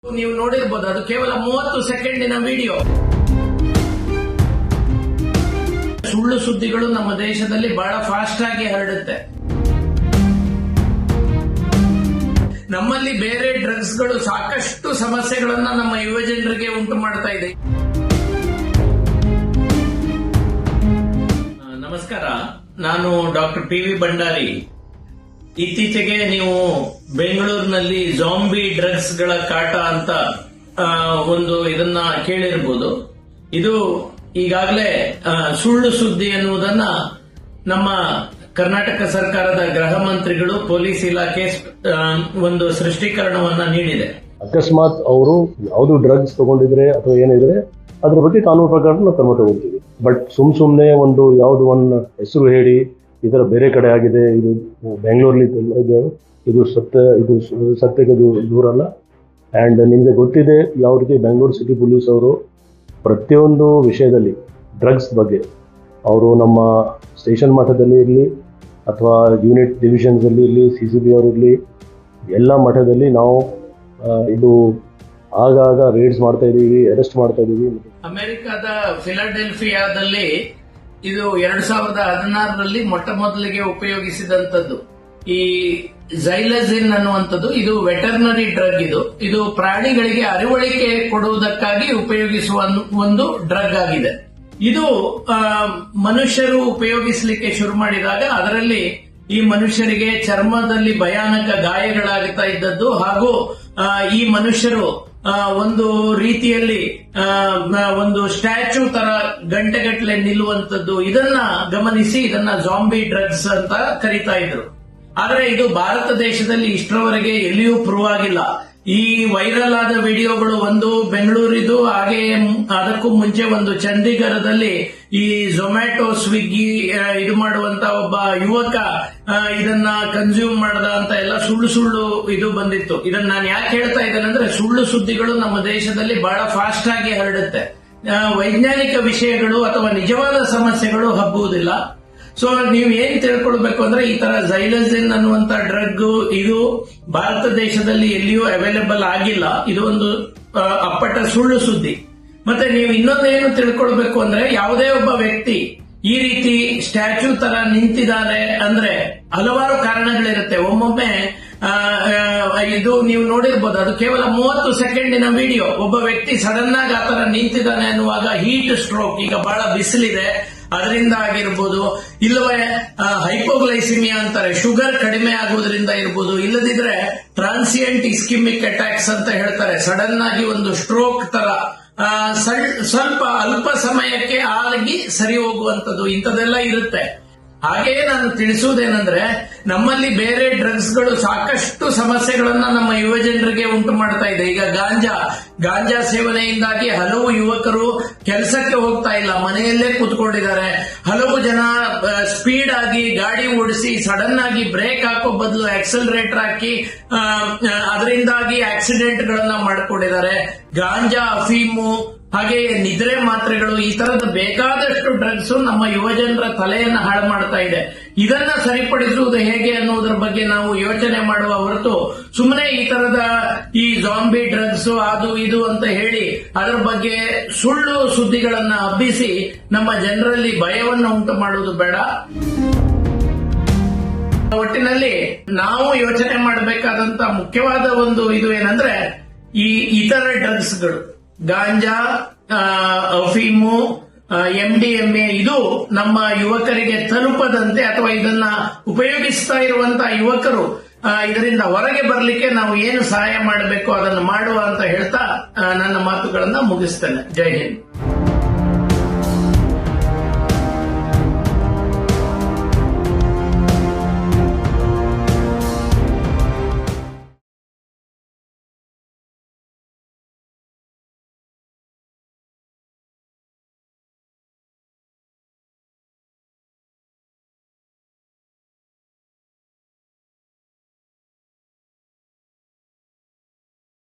ನೀವು ನೋಡಿರಬಹುದು, ಅದು ಕೇವಲ 30 ಸೆಕೆಂಡಿನ ವಿಡಿಯೋ. ಸುಳ್ಳು ಸುದ್ದಿಗಳು ನಮ್ಮ ದೇಶದಲ್ಲಿ ಬಹಳ ಫಾಸ್ಟ್ ಆಗಿ ಹರಡುತ್ತೆ. ನಮ್ಮಲ್ಲಿ ಬೇರೆ ಡ್ರಗ್ಸ್ಗಳು ಸಾಕಷ್ಟು ಸಮಸ್ಯೆಗಳನ್ನ ನಮ್ಮ ಯುವ ಜನರಿಗೆ ಉಂಟು ಮಾಡ್ತಾ ಇದೆ. ನಮಸ್ಕಾರ, ನಾನು ಡಾಕ್ಟರ್ ಪಿ.ವಿ. ಭಂಡಾರಿ. ಇತ್ತೀಚೆಗೆ ನೀವು ಬೆಂಗಳೂರಿನಲ್ಲಿ ಜಾಂಬಿ ಡ್ರಗ್ಸ್ ಗಳ ಕಾಟ ಅಂತ ಇದನ್ನ ಕೇಳಿರಬಹುದು. ಇದು ಈಗಾಗಲೇ ಸುಳ್ಳು ಸುದ್ದಿ ಎನ್ನುವುದನ್ನ ನಮ್ಮ ಕರ್ನಾಟಕ ಸರ್ಕಾರದ ಗೃಹ ಮಂತ್ರಿಗಳು, ಪೊಲೀಸ್ ಇಲಾಖೆ ಒಂದು ಸೃಷ್ಟೀಕರಣವನ್ನ ನೀಡಿದೆ. ಅಕಸ್ಮಾತ್ ಅವರು ಯಾವುದು ಡ್ರಗ್ಸ್ ತಗೊಂಡಿದ್ರೆ ಅಥವಾ ಏನಿದ್ರೆ ಅದ್ರ ಬಗ್ಗೆ ಕಾನೂನು ಪ್ರಕಾರ ನಾವು ಕ್ರಮ ತಗೊಳ್ತೀವಿ. ಬಟ್ ಸುಮ್ನೆ ಯಾವ್ದು ಒಂದು ಹೆಸರು ಹೇಳಿ ಇದರ ಬೇರೆ ಕಡೆ ಆಗಿದೆ, ಇದು ಬೆಂಗಳೂರಲ್ಲಿ ಇದು ಸತ್ಯಕ್ಕೆ ದೂರ ಅಲ್ಲ. ಅಂಡ್ ನಿಮಗೆ ಗೊತ್ತಿದೆ ಯಾವ ರೀತಿ ಬೆಂಗಳೂರು ಸಿಟಿ ಪೊಲೀಸ್ ಅವರು ಪ್ರತಿಯೊಂದು ವಿಷಯದಲ್ಲಿ ಡ್ರಗ್ಸ್ ಬಗ್ಗೆ ಅವರು ನಮ್ಮ ಸ್ಟೇಷನ್ ಮಟ್ಟದಲ್ಲಿ ಇರಲಿ ಅಥವಾ ಯೂನಿಟ್ ಡಿವಿಷನ್ಸ್ ಅಲ್ಲಿ ಇರಲಿ, CCB ಅವರಿರಲಿ, ಎಲ್ಲ ಮಟ್ಟದಲ್ಲಿ ನಾವು ಇದು ಆಗಾಗ ರೇಡ್ಸ್ ಮಾಡ್ತಾ ಇದೀವಿ, ಅರೆಸ್ಟ್ ಮಾಡ್ತಾ ಇದೀವಿ. ಅಮೆರಿಕದ ಫಿಲಾಡೆಲ್ಫಿಯಾದಲ್ಲಿ ಇದು 2016ರಲ್ಲಿ ಮೊಟ್ಟ ಮೊದಲಿಗೆ ಉಪಯೋಗಿಸಿದಂತದ್ದು ಈ ಝೈಲಜಿನ್ ಅನ್ನುವಂಥದ್ದು. ಇದು ವೆಟರ್ನರಿ ಡ್ರಗ್. ಇದು ಪ್ರಾಣಿಗಳಿಗೆ ಅರಿವಳಿಕೆ ಕೊಡುವುದಕ್ಕಾಗಿ ಉಪಯೋಗಿಸುವ ಒಂದು ಡ್ರಗ್ ಆಗಿದೆ. ಇದು ಮನುಷ್ಯರು ಉಪಯೋಗಿಸಲಿಕ್ಕೆ ಶುರು ಮಾಡಿದಾಗ ಅದರಲ್ಲಿ ಈ ಮನುಷ್ಯರಿಗೆ ಚರ್ಮದಲ್ಲಿ ಭಯಾನಕ ಗಾಯಗಳಾಗುತ್ತಾ ಇದ್ದದ್ದು ಹಾಗೂ ಈ ಮನುಷ್ಯರು ಒಂದು ರೀತಿಯಲ್ಲಿ ಒಂದು ಸ್ಟ್ಯಾಚ್ಯೂ ತರ ಗಂಟೆಗಟ್ಟಲೆ ನಿಲ್ಲುವಂತದ್ದು, ಇದನ್ನ ಗಮನಿಸಿ ಇದನ್ನ ಜಾಂಬಿ ಡ್ರಗ್ಸ್ ಅಂತ ಕರೀತಾ ಇದ್ರು. ಆದ್ರೆ ಇದು ಭಾರತ ದೇಶದಲ್ಲಿ ಇಷ್ಟರವರೆಗೆ ಎಲ್ಲಿಯೂ ಪ್ರೂವ್ ಆಗಿಲ್ಲ. ಈ ವೈರಲ್ ಆದ ವಿಡಿಯೋಗಳು ಒಂದು ಬೆಂಗಳೂರಿದು, ಹಾಗೆ ಅದಕ್ಕೂ ಮುಂಚೆ ಒಂದು ಚಂಡೀಗಢದಲ್ಲಿ ಈ ಝೊಮ್ಯಾಟೊ, ಸ್ವಿಗ್ಗಿ ಇದು ಮಾಡುವಂತ ಒಬ್ಬ ಯುವಕ ಇದನ್ನ ಕನ್ಸ್ಯೂಮ್ ಮಾಡದ ಅಂತ ಎಲ್ಲ ಸುಳ್ಳು ಇದು ಬಂದಿತ್ತು. ಇದನ್ನ ನಾನು ಯಾಕೆ ಹೇಳ್ತಾ ಇದ್ದೇನೆ ಅಂದ್ರೆ, ಸುಳ್ಳು ಸುದ್ದಿಗಳು ನಮ್ಮ ದೇಶದಲ್ಲಿ ಬಹಳ ಫಾಸ್ಟ್ ಆಗಿ ಹರಡುತ್ತೆ. ವೈಜ್ಞಾನಿಕ ವಿಷಯಗಳು ಅಥವಾ ನಿಜವಾದ ಸಮಸ್ಯೆಗಳು ಹಬ್ಬುವುದಿಲ್ಲ. ಸೊ ನೀವು ಏನ್ ತಿಳ್ಕೊಳ್ಬೇಕು ಅಂದ್ರೆ, ಈ ತರ ಝೈಲಜಿನ್ ಅನ್ನುವಂತ ಡ್ರಗ್ ಇದು ಭಾರತ ದೇಶದಲ್ಲಿ ಎಲ್ಲಿಯೂ ಅವೈಲೇಬಲ್ ಆಗಿಲ್ಲ. ಇದು ಒಂದು ಅಪ್ಪಟ ಸುಳ್ಳು ಸುದ್ದಿ. ಮತ್ತೆ ನೀವು ಇನ್ನೊಂದೇನು ತಿಳ್ಕೊಳ್ಬೇಕು ಅಂದ್ರೆ, ಯಾವುದೇ ಒಬ್ಬ ವ್ಯಕ್ತಿ ಈ ರೀತಿ ಸ್ಟ್ಯಾಚ್ಯೂ ತರ ನಿಂತಿದ್ದಾರೆ ಅಂದ್ರೆ ಹಲವಾರು ಕಾರಣಗಳಿರುತ್ತೆ. ಒಮ್ಮೊಮ್ಮೆ ಇದು ನೀವು ನೋಡಿರಬಹುದು, ಅದು ಕೇವಲ 30 ಸೆಕೆಂಡಿನ ವಿಡಿಯೋ. ಒಬ್ಬ ವ್ಯಕ್ತಿ ಸಡನ್ ಆಗಿ ಆತರ ನಿಂತಿದ್ದಾನೆ ಅನ್ನುವಾಗ ಹೀಟ್ ಸ್ಟ್ರೋಕ್, ಈಗ ಬಹಳ ಬಿಸಿಲಿದೆ ಅದರಿಂದ ಆಗಿರ್ಬೋದು, ಇಲ್ಲವೇ ಹೈಪೋಗ್ಲೈಸಿಮಿಯಾ ಅಂತಾರೆ, ಶುಗರ್ ಕಡಿಮೆ ಆಗುವುದರಿಂದ ಇರ್ಬೋದು, ಇಲ್ಲದಿದ್ರೆ ಟ್ರಾನ್ಸಿಯಂಟ್ ಇಸ್ಕಿಮಿಕ್ ಅಟ್ಯಾಕ್ಸ್ ಅಂತ ಹೇಳ್ತಾರೆ, ಸಡನ್ ಆಗಿ ಒಂದು ಸ್ಟ್ರೋಕ್ ತರ ಸ್ವಲ್ಪ ಅಲ್ಪ ಸಮಯಕ್ಕೆ ಆಗಿ ಸರಿ ಹೋಗುವಂತದ್ದು, ಇಂಥದೆಲ್ಲ ಇರುತ್ತೆ. ಹಾಗೆಯೇ ನಾನು ತಿಳಿಸುವುದೇನೆಂದ್ರೆ, ನಮ್ಮಲ್ಲಿ ಬೇರೆ ಡ್ರಗ್ಸ್ಗಳು ಸಾಕಷ್ಟು ಸಮಸ್ಯೆಗಳನ್ನ ನಮ್ಮ ಯುವ ಜನರಿಗೆ ಉಂಟು ಮಾಡ್ತಾ ಇದೆ. ಈಗ ಗಾಂಜಾ ಸೇವನೆಯಿಂದಾಗಿ ಹಲವು ಯುವಕರು ಕೆಲಸಕ್ಕೆ ಹೋಗ್ತಾ ಇಲ್ಲ, ಮನೆಯಲ್ಲೇ ಕೂತ್ಕೊಂಡಿದ್ದಾರೆ. ಹಲವು ಜನ ಸ್ಪೀಡ್ ಆಗಿ ಗಾಡಿ ಓಡಿಸಿ ಸಡನ್ ಆಗಿ ಬ್ರೇಕ್ ಹಾಕೋ ಬದಲು ಆಕ್ಸಲರೇಟರ್ ಹಾಕಿ ಅದರಿಂದಾಗಿ ಆಕ್ಸಿಡೆಂಟ್ ಗಳನ್ನ ಮಾಡಿಕೊಂಡಿದ್ದಾರೆ. ಗಾಂಜಾ, ಅಫೀಮು, ಹಾಗೆ ನಿದ್ರೆ ಮಾತ್ರೆಗಳು, ಈ ತರದ ಬೇಕಾದಷ್ಟು ಡ್ರಗ್ಸ್ ನಮ್ಮ ಯುವ ಜನರ ತಲೆಯನ್ನು ಹಾಳು ಮಾಡ್ತಾ ಇದೆ. ಇದನ್ನ ಸರಿಪಡಿಸುವುದು ಹೇಗೆ ಅನ್ನೋದ್ರ ಬಗ್ಗೆ ನಾವು ಯೋಚನೆ ಮಾಡುವ ಹೊರತು ಸುಮ್ಮನೆ ಈ ತರದ ಈ ಜಾಂಬಿ ಡ್ರಗ್ಸ್ ಅದು ಇದು ಅಂತ ಹೇಳಿ ಅದರ ಬಗ್ಗೆ ಸುಳ್ಳು ಸುದ್ದಿಗಳನ್ನ ಹಬ್ಬಿಸಿ ನಮ್ಮ ಜನರಲ್ಲಿ ಭಯವನ್ನು ಉಂಟು ಮಾಡುವುದು ಬೇಡ. ಒಟ್ಟಿನಲ್ಲಿ ನಾವು ಯೋಚನೆ ಮಾಡಬೇಕಾದಂತ ಮುಖ್ಯವಾದ ಒಂದು ಇದು ಏನಂದ್ರೆ, ಈ ಇತರ ಡ್ರಗ್ಸ್ಗಳು ಗಾಂಜಾ, ಅಫೀಮು, MDMA ಇದು ನಮ್ಮ ಯುವಕರಿಗೆ ತಲುಪದಂತೆ ಅಥವಾ ಇದನ್ನ ಉಪಯೋಗಿಸ್ತಾ ಇರುವಂತಹ ಯುವಕರು ಇದರಿಂದ ಹೊರಗೆ ಬರಲಿಕ್ಕೆ ನಾವು ಏನು ಸಹಾಯ ಮಾಡಬೇಕು ಅದನ್ನು ಮಾಡುವ ಅಂತ ಹೇಳ್ತಾ ನನ್ನ ಮಾತುಗಳನ್ನ ಮುಗಿಸ್ತೇನೆ. ಜೈ ಹಿಂದ್.